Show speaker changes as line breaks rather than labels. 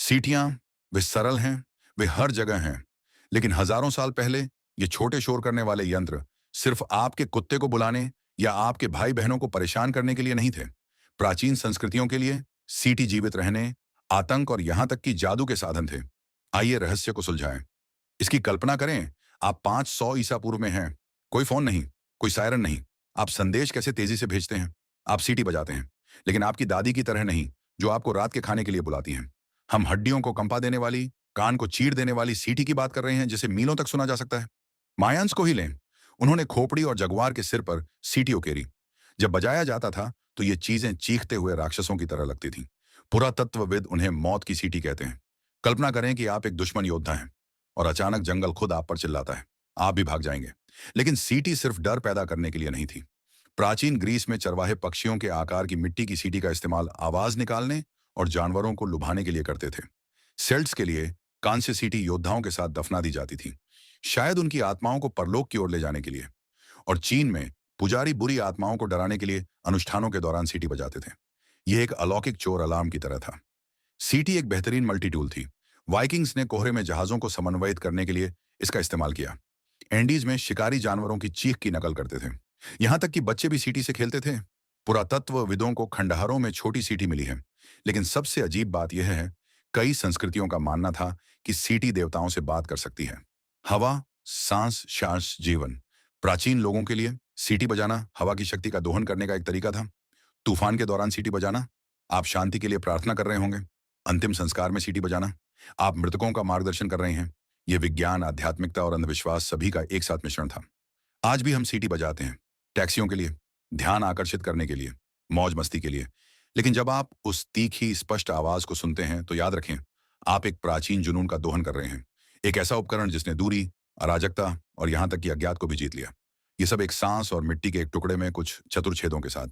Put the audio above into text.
सीटियां, वे सरल हैं, वे हर जगह हैं। लेकिन हजारों साल पहले ये छोटे शोर करने वाले यंत्र सिर्फ आपके कुत्ते को बुलाने या आपके भाई बहनों को परेशान करने के लिए नहीं थे। प्राचीन संस्कृतियों के लिए सीटी जीवित रहने, आतंक और यहां तक कि जादू के साधन थे। आइए रहस्य को सुलझाएं। इसकी कल्पना करें, आप 500 ईसा पूर्व में हैं। कोई फोन नहीं, कोई सायरन नहीं। आप संदेश कैसे तेजी से भेजते हैं? आप सीटी बजाते हैं, लेकिन आपकी दादी की तरह नहीं, जो आपको रात के खाने के लिए बुलाती हैं। हम हड्डियों को कंपा देने वाली, कान को चीर देने वाली सीटी की बात कर रहे हैं, जिसे मीलों तक सुना जा सकता है। मायांस को ही लें। उन्होंने खोपड़ी और जगुआर के सिर पर सीटी उकेरी। जब बजाया जाता था तो ये चीजें चीखते हुए राक्षसों की तरह लगती थीं। पुरातत्वविद उन्हें मौत की सीटी कहते हैं। कल्पना करें कि आप एक दुश्मन योद्धा हैं और अचानक जंगल खुद आप पर चिल्लाता है। आप भी भाग जाएंगे। लेकिन सीटी सिर्फ डर पैदा करने के लिए नहीं थी। प्राचीन ग्रीस में चरवाहे पक्षियों के आकार की मिट्टी की सीटी का इस्तेमाल आवाज निकालने और जानवरों को लुभाने के लिए करते थे। सेल्ट्स के लिए कांस्य सीटी योद्धाओं के साथ दफना दी जाती थी, शायद उनकी आत्माओं को परलोक की ओर ले जाने के लिए। और चीन में पुजारी बुरी आत्माओं को डराने के लिए अनुष्ठानों के दौरान सीटी बजाते थे। यह एक अलौकिक चोर अलार्म की तरह था। सीटी एक बेहतरीन मल्टी टूल थी। वाइकिंग्स ने कोहरे में जहाजों को समन्वयित करने के लिए इसका इस्तेमाल किया। एंडीज में शिकारी जानवरों की चीख की नकल करते थे। यहां तक कि बच्चे भी सीटी से खेलते थे। पुरातत्वविदों को खंडहरों में छोटी सीटी मिली है। लेकिन सबसे अजीब बात यह है, कई संस्कृतियों का मानना था कि सीटी देवताओं से बात कर सकती है। हवा, सांस, श्वास, जीवन। प्राचीन लोगों के लिए सीटी बजाना हवा की शक्ति का दोहन करने का एक तरीका था। तूफान के दौरान सीटी बजाना, आप शांति के लिए प्रार्थना कर रहे होंगे। अंतिम संस्कार में सीटी बजाना, आप मृतकों का मार्गदर्शन कर रहे हैं। यह विज्ञान, आध्यात्मिकता और अंधविश्वास सभी का एक साथ मिश्रण था। आज भी हम सीटी बजाते हैं, टैक्सियों के लिए, ध्यान आकर्षित करने के लिए, मौज मस्ती के लिए। लेकिन जब आप उस तीखी स्पष्ट आवाज को सुनते हैं तो याद रखें, आप एक प्राचीन जुनून का दोहन कर रहे हैं। एक ऐसा उपकरण जिसने दूरी, अराजकता और यहां तक कि अज्ञात को भी जीत लिया। ये सब एक सांस और मिट्टी के एक टुकड़े में कुछ चतुर छेदों के साथ।